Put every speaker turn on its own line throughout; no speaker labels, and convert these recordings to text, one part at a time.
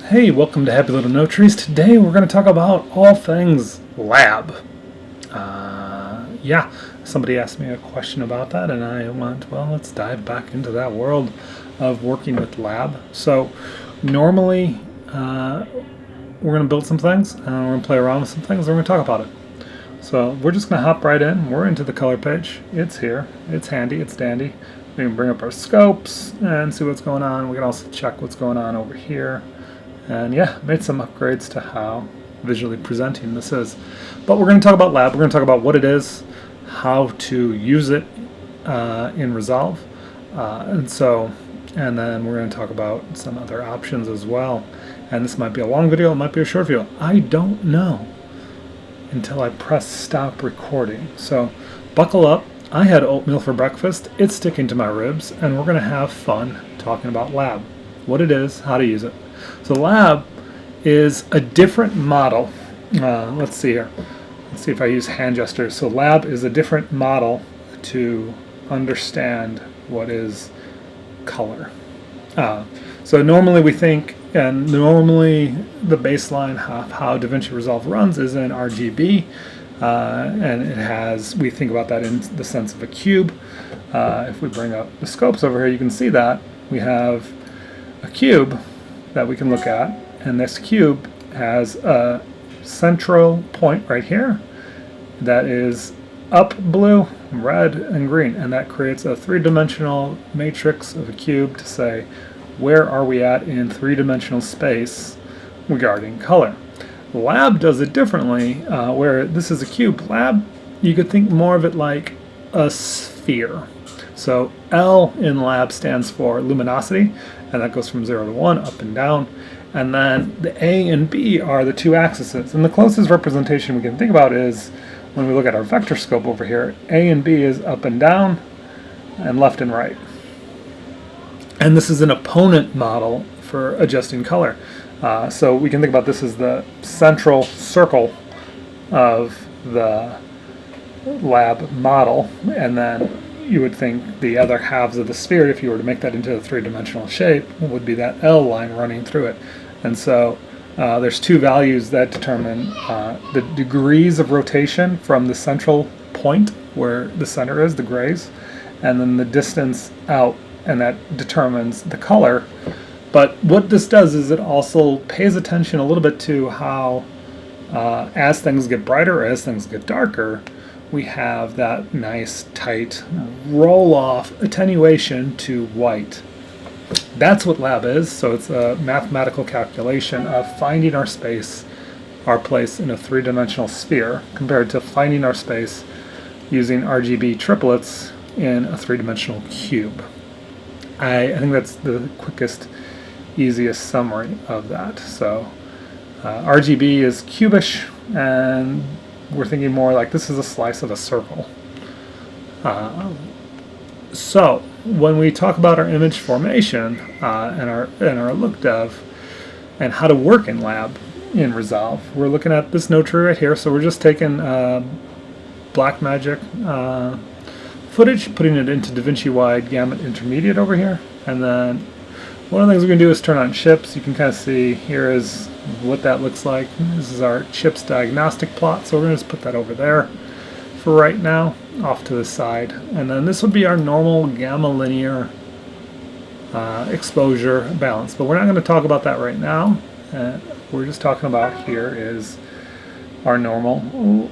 Hey, welcome to Happy Little Notaries. Today we're going to talk about all things lab. Yeah, somebody asked me a question about that, and I went, well, let's dive back into that world of working with lab. So, normally, we're going to build some things, and we're going to play around with some things, and we're going to talk about it. So, we're just going to hop right in. We're into the color page. It's here, it's handy, it's dandy. We can bring up our scopes and see what's going on. We can also check what's going on over here. And yeah, made some upgrades to how visually presenting this is. But we're going to talk about lab. We're going to talk about what it is, how to use it in Resolve. And then we're going to talk about some other options as well. And this might be a long video, it might be a short video. I don't know until I press stop recording. So buckle up. I had oatmeal for breakfast. It's sticking to my ribs. And we're going to have fun talking about lab. What it is, how to use it. So lab is a different model. Let's see here. Let's see if I use hand gestures. So lab is a different model to understand what is color. So normally we think, and normally the baseline of how Davinci Resolve runs is in RGB, and it has, we think about that in the sense of a cube. If we bring up the scopes over here, you can see that we have a cube that we can look at, and this cube has a central point right here that is up blue, red, and green, and that creates a three-dimensional matrix of a cube to say where are we at in three-dimensional space regarding color. Lab does it differently, where this is a cube. Lab, you could think more of it like a sphere. So L in lab stands for luminosity, and that goes from 0 to 1, up and down. And then the A and B are the two axes. And the closest representation we can think about is when we look at our vector scope over here, A and B is up and down, and left and right. And this is an opponent model for adjusting color. So we can think about this as the central circle of the lab model, and then you would think the other halves of the sphere, if you were to make that into a three-dimensional shape, would be that L line running through it. And so there's two values that determine the degrees of rotation from the central point where the center is, the grays, and then the distance out, and that determines the color. But what this does is it also pays attention a little bit to how as things get brighter, as things get darker, we have that nice tight roll-off attenuation to white. That's what lab is. So it's a mathematical calculation of finding our space, our place in a three-dimensional sphere, compared to finding our space using RGB triplets in a three-dimensional cube. I think that's the quickest, easiest summary of that. So RGB is cubish, and we're thinking more like this is a slice of a circle. So when we talk about our image formation and our look dev and how to work in lab in Resolve, we're looking at this notary right here. So we're just taking Blackmagic footage, putting it into Davinci Wide Gamut Intermediate over here, and then one of the things we can do is turn on chips. You can kind of see here is what that looks like. This is our chips diagnostic plot, so we're going to just put that over there for right now, off to the side. And then this would be our normal gamma linear exposure balance, but we're not going to talk about that right now. We're just talking about here is our normal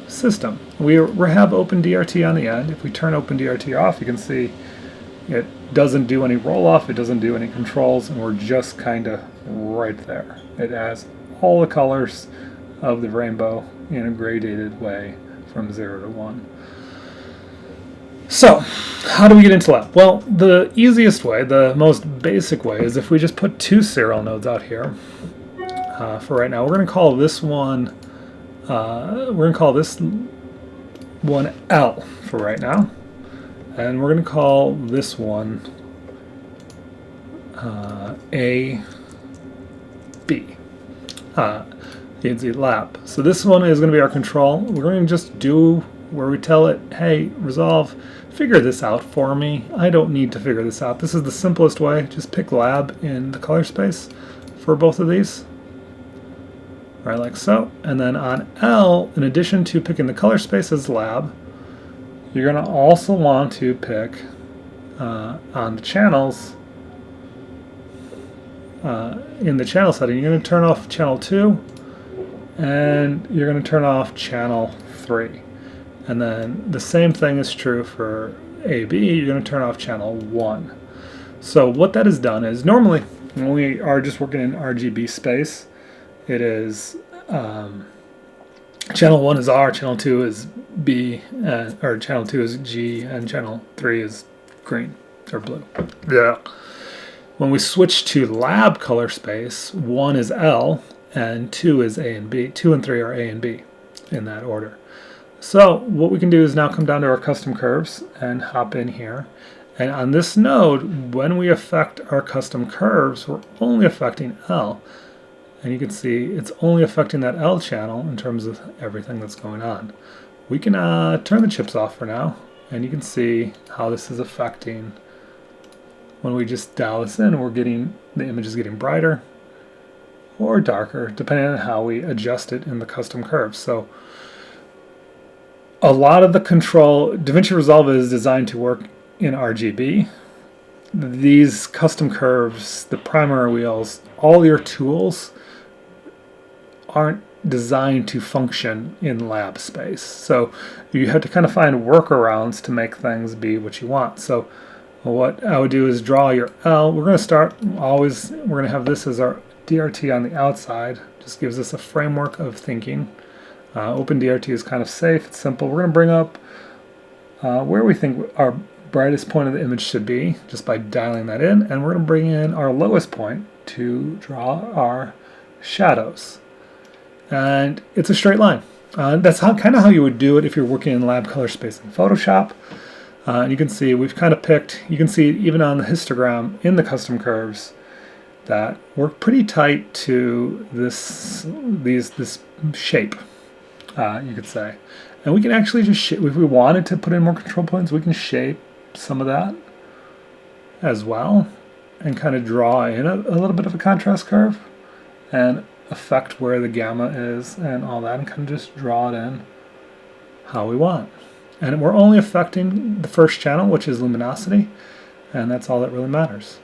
system. We have OpenDRT on the end. If we turn OpenDRT off, you can see it doesn't do any roll-off, it doesn't do any controls, and we're just kind of right there. It has all the colors of the rainbow in a gradated way from 0 to 1. So, how do we get into lab? Well, the easiest way, the most basic way, is if we just put two serial nodes out here. For right now, we're going to call this one, L for right now. And we're going to call this one A, B. Lab. So this one is going to be our control. We're going to just do where we tell it, hey, Resolve, figure this out for me. I don't need to figure this out. This is the simplest way. Just pick lab in the color space, for both of these, right, like so. And then on L, in addition to picking the color space as lab, you're going to also want to pick on the channels, in the channel setting, you're going to turn off channel 2 and you're going to turn off channel 3. And then the same thing is true for AB, you're going to turn off channel 1. So what that has done is, normally when we are just working in RGB space, it is channel 1 is R, channel 2 is B, or channel 2 is G, and channel 3 is green or blue. Yeah. When we switch to lab color space, 1 is L and 2 is A and B. 2 and 3 are A and B in that order. So what we can do is now come down to our custom curves and hop in here. And on this node, when we affect our custom curves, we're only affecting L. And you can see it's only affecting that L channel in terms of everything that's going on. We can turn the chips off for now, and you can see how this is affecting. When we just dial this in, we're getting, the image is getting brighter or darker, depending on how we adjust it in the custom curves. So a lot of the control, Davinci Resolve is designed to work in RGB. These custom curves, the primary wheels, all your tools aren't designed to function in lab space. So you have to kind of find workarounds to make things be what you want. So what I would do is draw your L. We're going to start always, we're going to have this as our DRT on the outside. Just gives us a framework of thinking. Open DRT is kind of safe, it's simple. We're going to bring up where we think our brightest point of the image should be, just by dialing that in, and we're going to bring in our lowest point to draw our shadows. And it's a straight line. That's kind of how you would do it if you're working in Lab Colorspace in Photoshop. And you can see we've kind of picked, you can see even on the histogram in the custom curves that we're pretty tight to this shape, you could say. And we can actually just shape, if we wanted to put in more control points, we can shape some of that as well and kind of draw in a little bit of a contrast curve and affect where the gamma is and all that, and kind of just draw it in how we want. And we're only affecting the first channel, which is luminosity, and that's all that really matters.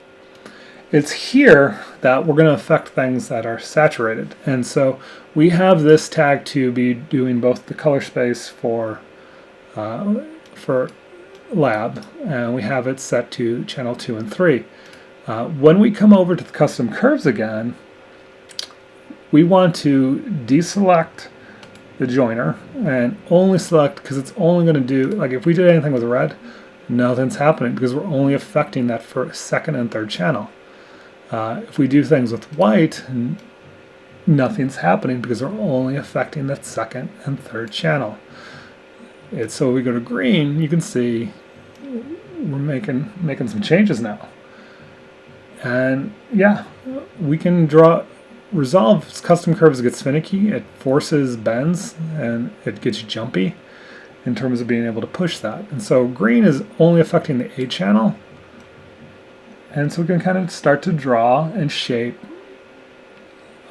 It's here that we're going to affect things that are saturated. And so we have this tag to be doing both the color space for lab, and we have it set to channel 2 and 3. When we come over to the custom curves again, we want to deselect the joiner and only select, because it's only going to do, like if we did anything with red, nothing's happening because we're only affecting that first, second, and third channel. If we do things with white, nothing's happening because we're only affecting that second and third channel. So we go to green, you can see we're making some changes now. And yeah, we can draw. Resolve custom curves gets finicky, it forces bends, and it gets jumpy in terms of being able to push that. And so green is only affecting the A channel, and so we can kind of start to draw and shape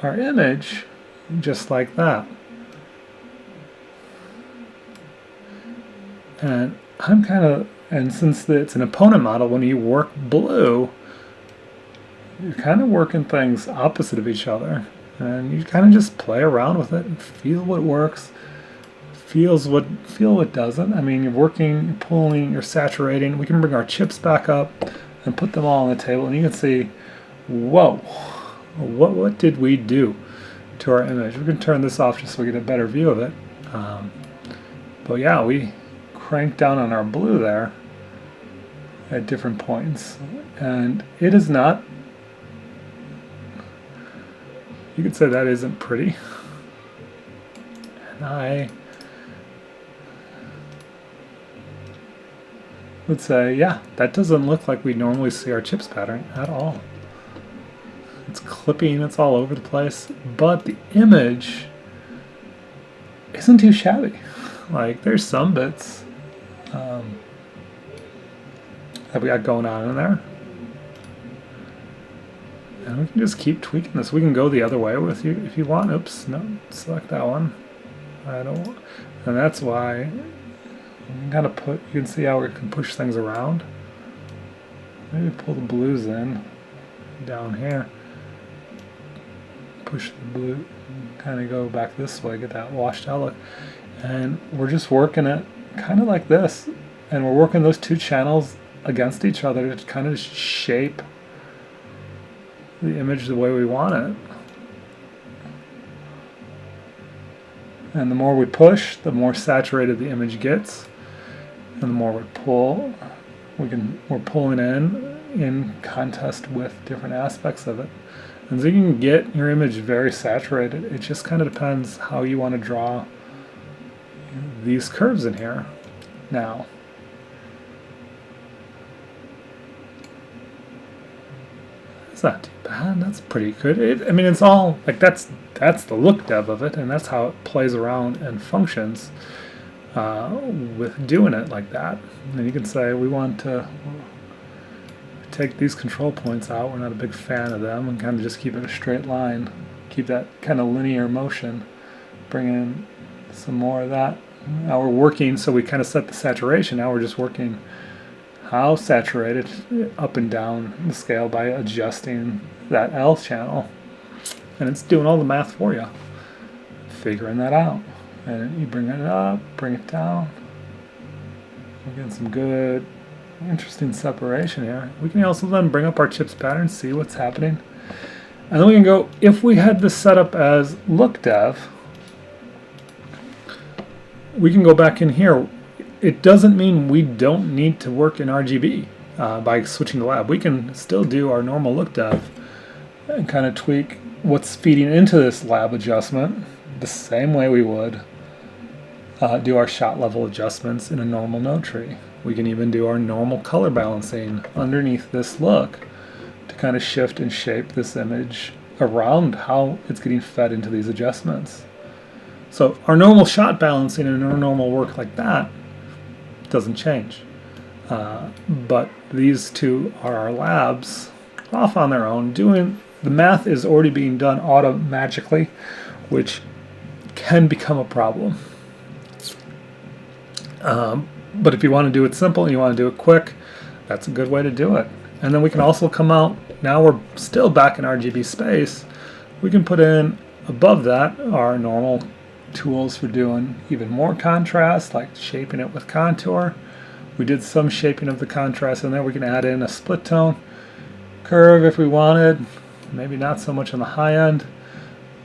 our image just like that. And and since it's an opponent model, when you work blue, you're kind of working things opposite of each other, and you kind of just play around with it and feel what works, feel what doesn't. I mean, you're working, you're pulling, you're saturating. We can bring our chips back up and put them all on the table, and you can see, whoa, what did we do to our image? We can turn this off just so we get a better view of it. But yeah, we cranked down on our blue there at different points, and it is not. You could say that isn't pretty. And I would say, yeah, that doesn't look like we normally see our chips pattern at all. It's clipping, it's all over the place, but the image isn't too shabby. Like, there's some bits that we got going on in there. And we can just keep tweaking this. We can go the other way with you if you want. Oops, no, select that one. I don't want, and that's why you gotta put, you can see how we can push things around. Maybe pull the blues in down here. Push the blue, kind of go back this way, get that washed out look. And we're just working it kind of like this. And we're working those two channels against each other to kind of shape the image the way we want it. And the more we push, the more saturated the image gets. And the more we pull, we're pulling in contest with different aspects of it. And so you can get your image very saturated. It just kind of depends how you want to draw these curves in here. Now, it's not too bad. That's pretty good. I mean, it's all like that's the look dev of it, and that's how it plays around and functions with doing it like that. And you can say we want to take these control points out. We're not a big fan of them, and kind of just keep it a straight line. Keep that kind of linear motion. Bring in some more of that. Now we're working, so we kind of set the saturation. Now we're just working how saturated up and down the scale by adjusting that L channel. And it's doing all the math for you. Figuring that out. And you bring it up, bring it down. We're getting some good, interesting separation here. We can also then bring up our chips pattern, see what's happening. And then we can go, if we had this set up as look dev, we can go back in here. It doesn't mean we don't need to work in RGB by switching to lab. We can still do our normal look dev and kind of tweak what's feeding into this lab adjustment the same way we would do our shot level adjustments in a normal node tree. We can even do our normal color balancing underneath this look to kind of shift and shape this image around how it's getting fed into these adjustments. So our normal shot balancing and our normal work like that doesn't change. But these two are our labs off on their own. Doing the math is already being done automatically, which can become a problem. But if you want to do it simple and you want to do it quick, that's a good way to do it. And then we can also come out, now we're still back in RGB space, we can put in above that our normal tools for doing even more contrast, like shaping it with contour. We did some shaping of the contrast in there. We can add in a split tone curve if we wanted, maybe not so much on the high end,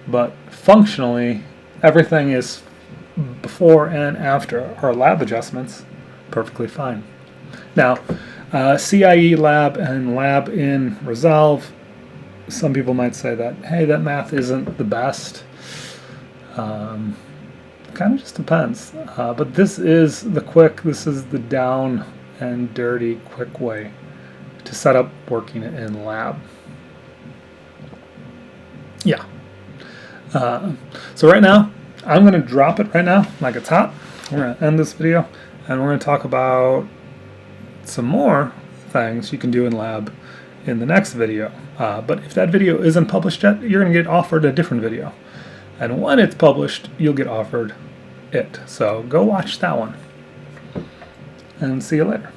but functionally everything is before and after our lab adjustments perfectly fine. Now CIE lab and lab in Resolve, some people might say that, hey, that math isn't the best. Kind of just depends. But this is the down and dirty quick way to set up working in lab. Yeah. So right now, I'm going to drop it right now like it's hot. We're going to end this video and we're going to talk about some more things you can do in lab in the next video. But if that video isn't published yet, you're going to get offered a different video. And when it's published, you'll get offered it. So go watch that one. And see you later.